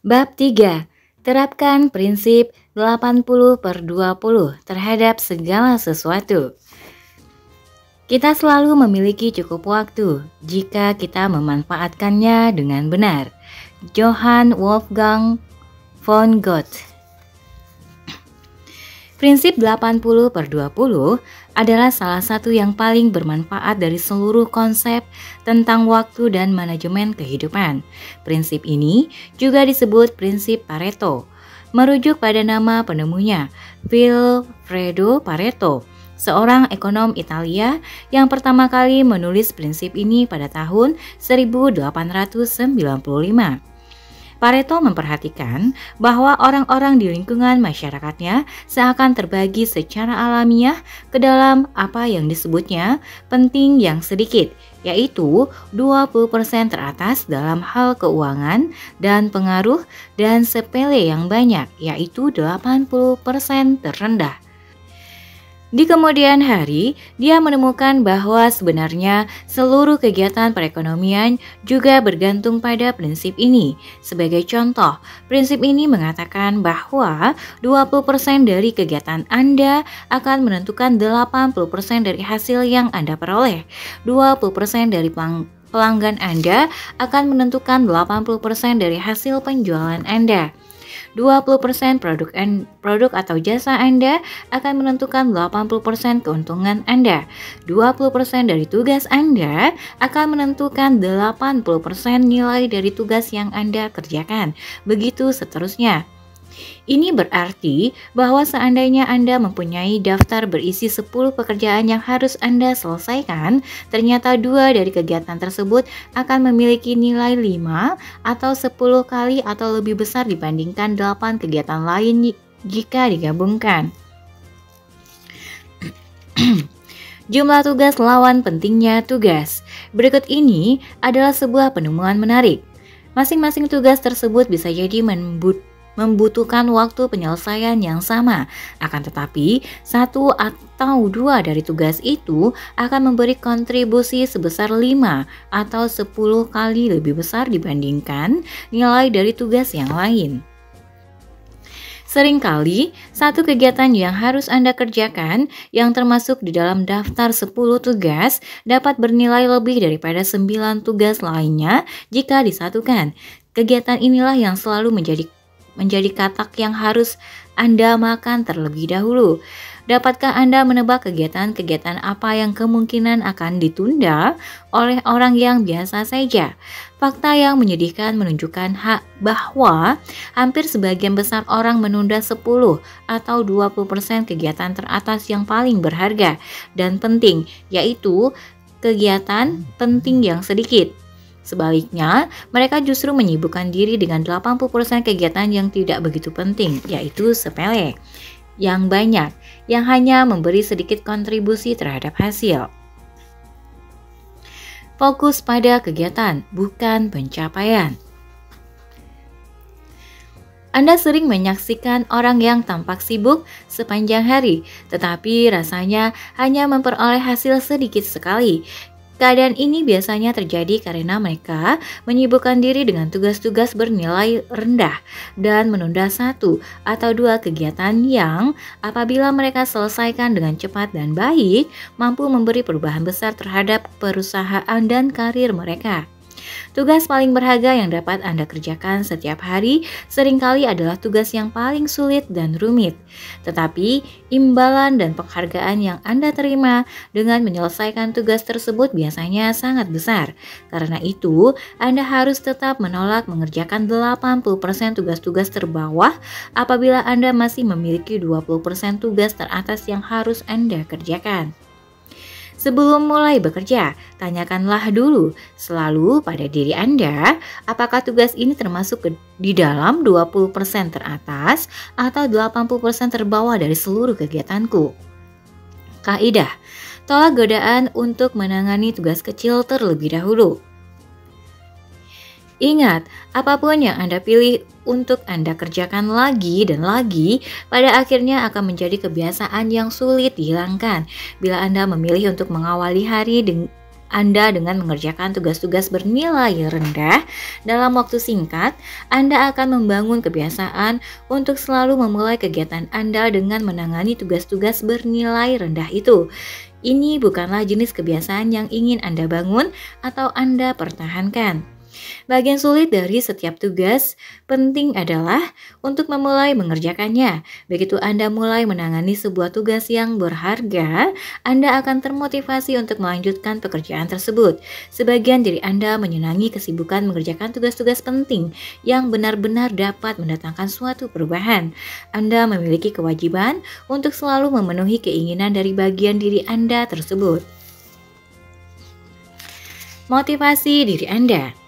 Bab 3. Terapkan prinsip 80/20 terhadap segala sesuatu. Kita selalu memiliki cukup waktu jika kita memanfaatkannya dengan benar. Johann Wolfgang von Goethe. Prinsip 80/20 adalah salah satu yang paling bermanfaat dari seluruh konsep tentang waktu dan manajemen kehidupan. Prinsip ini juga disebut prinsip Pareto, merujuk pada nama penemunya, Vilfredo Pareto, seorang ekonom Italia yang pertama kali menulis prinsip ini pada tahun 1895. Pareto memperhatikan bahwa orang-orang di lingkungan masyarakatnya seakan terbagi secara alamiah ke dalam apa yang disebutnya penting yang sedikit, yaitu 20% teratas dalam hal keuangan dan pengaruh, dan sepele yang banyak, yaitu 80% terendah. Di kemudian hari, dia menemukan bahwa sebenarnya seluruh kegiatan perekonomian juga bergantung pada prinsip ini. Sebagai contoh, prinsip ini mengatakan bahwa 20% dari kegiatan Anda akan menentukan 80% dari hasil yang Anda peroleh. 20% dari pelanggan Anda akan menentukan 80% dari hasil penjualan Anda. 20% produk atau jasa Anda akan menentukan 80% keuntungan Anda. 20% dari tugas Anda akan menentukan 80% nilai dari tugas yang Anda kerjakan. Begitu seterusnya. Ini berarti bahwa seandainya Anda mempunyai daftar berisi 10 pekerjaan yang harus Anda selesaikan, ternyata 2 dari kegiatan tersebut akan memiliki nilai 5 atau 10 kali atau lebih besar dibandingkan 8 kegiatan lain jika digabungkan. Jumlah tugas lawan pentingnya tugas. Berikut ini adalah sebuah penemuan menarik. Masing-masing tugas tersebut bisa jadi membutuhkan waktu penyelesaian yang sama. Akan tetapi, 1 atau 2 dari tugas itu akan memberi kontribusi sebesar 5 atau 10 kali lebih besar dibandingkan nilai dari tugas yang lain. Seringkali, satu kegiatan yang harus Anda kerjakan yang termasuk di dalam daftar 10 tugas dapat bernilai lebih daripada 9 tugas lainnya jika disatukan. Kegiatan inilah yang selalu menjadi katak yang harus Anda makan terlebih dahulu. Dapatkah Anda menebak kegiatan-kegiatan apa yang kemungkinan akan ditunda oleh orang yang biasa saja? Fakta yang menyedihkan menunjukkan bahwa hampir sebagian besar orang menunda 10 atau 20% kegiatan teratas yang paling berharga dan penting, yaitu kegiatan penting yang sedikit. Sebaliknya, mereka justru menyibukkan diri dengan 80% kegiatan yang tidak begitu penting, yaitu sepele, yang banyak, yang hanya memberi sedikit kontribusi terhadap hasil. Fokus pada kegiatan, bukan pencapaian. Anda sering menyaksikan orang yang tampak sibuk sepanjang hari, tetapi rasanya hanya memperoleh hasil sedikit sekali. Keadaan ini biasanya terjadi karena mereka menyibukkan diri dengan tugas-tugas bernilai rendah dan menunda 1 atau 2 kegiatan yang apabila mereka selesaikan dengan cepat dan baik, mampu memberi perubahan besar terhadap perusahaan dan karir mereka. Tugas paling berharga yang dapat Anda kerjakan setiap hari seringkali adalah tugas yang paling sulit dan rumit. Tetapi, imbalan dan penghargaan yang Anda terima dengan menyelesaikan tugas tersebut biasanya sangat besar. Karena itu, Anda harus tetap menolak mengerjakan 80% tugas-tugas terbawah apabila Anda masih memiliki 20% tugas teratas yang harus Anda kerjakan. Sebelum mulai bekerja, tanyakanlah dulu selalu pada diri Anda, apakah tugas ini termasuk di dalam 20% teratas atau 80% terbawah dari seluruh kegiatanku. Kaidah, tolak godaan untuk menangani tugas kecil terlebih dahulu. Ingat, apapun yang Anda pilih untuk Anda kerjakan lagi dan lagi, pada akhirnya akan menjadi kebiasaan yang sulit dihilangkan. Bila Anda memilih untuk mengawali hari Anda dengan mengerjakan tugas-tugas bernilai rendah dalam waktu singkat, Anda akan membangun kebiasaan untuk selalu memulai kegiatan Anda dengan menangani tugas-tugas bernilai rendah itu. Ini bukanlah jenis kebiasaan yang ingin Anda bangun atau Anda pertahankan. Bagian sulit dari setiap tugas penting adalah untuk memulai mengerjakannya. Begitu Anda mulai menangani sebuah tugas yang berharga, Anda akan termotivasi untuk melanjutkan pekerjaan tersebut. Sebagian diri Anda menyenangi kesibukan mengerjakan tugas-tugas penting yang benar-benar dapat mendatangkan suatu perubahan. Anda memiliki kewajiban untuk selalu memenuhi keinginan dari bagian diri Anda tersebut. Motivasi diri Anda.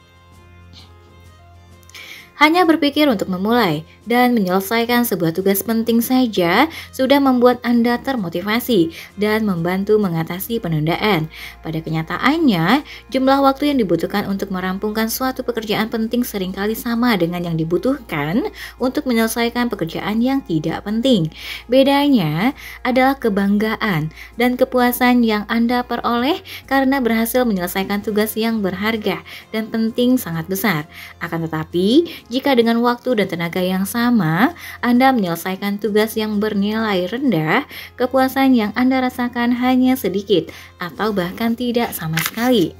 Hanya berpikir untuk memulai dan menyelesaikan sebuah tugas penting saja sudah membuat Anda termotivasi dan membantu mengatasi penundaan. Pada kenyataannya, jumlah waktu yang dibutuhkan untuk merampungkan suatu pekerjaan penting seringkali sama dengan yang dibutuhkan untuk menyelesaikan pekerjaan yang tidak penting. Bedanya adalah kebanggaan dan kepuasan yang Anda peroleh karena berhasil menyelesaikan tugas yang berharga dan penting sangat besar. Akan tetapi, jika dengan waktu dan tenaga yang sama, Anda menyelesaikan tugas yang bernilai rendah, kepuasan yang Anda rasakan hanya sedikit atau bahkan tidak sama sekali.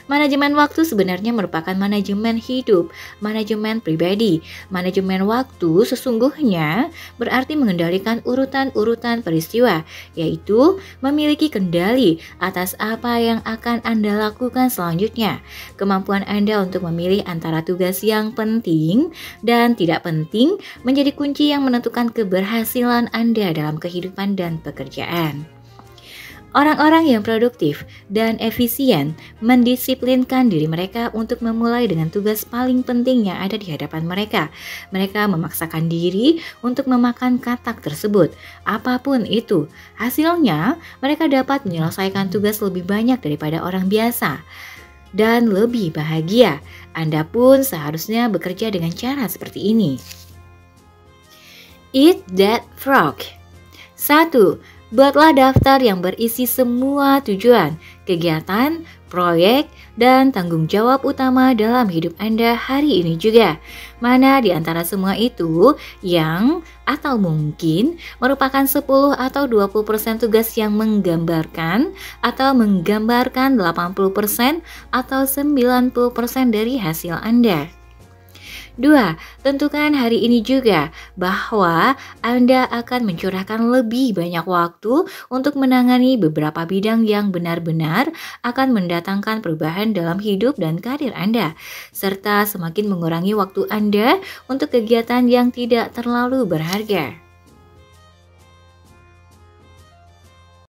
Manajemen waktu sebenarnya merupakan manajemen hidup, manajemen pribadi. Manajemen waktu sesungguhnya berarti mengendalikan urutan-urutan peristiwa, yaitu memiliki kendali atas apa yang akan Anda lakukan selanjutnya. Kemampuan Anda untuk memilih antara tugas yang penting dan tidak penting menjadi kunci yang menentukan keberhasilan Anda dalam kehidupan dan pekerjaan. Orang-orang yang produktif dan efisien mendisiplinkan diri mereka untuk memulai dengan tugas paling penting yang ada di hadapan mereka. Mereka memaksakan diri untuk memakan katak tersebut. Apapun itu, hasilnya mereka dapat menyelesaikan tugas lebih banyak daripada orang biasa dan lebih bahagia. Anda pun seharusnya bekerja dengan cara seperti ini. Eat that frog. 1. Buatlah daftar yang berisi semua tujuan, kegiatan, proyek, dan tanggung jawab utama dalam hidup Anda hari ini juga. Mana di antara semua itu yang atau mungkin merupakan 10 atau 20% tugas yang menggambarkan atau menggambarkan 80% atau 90% dari hasil Anda. 2. Tentukan hari ini juga bahwa Anda akan mencurahkan lebih banyak waktu untuk menangani beberapa bidang yang benar-benar akan mendatangkan perubahan dalam hidup dan karir Anda, serta semakin mengurangi waktu Anda untuk kegiatan yang tidak terlalu berharga.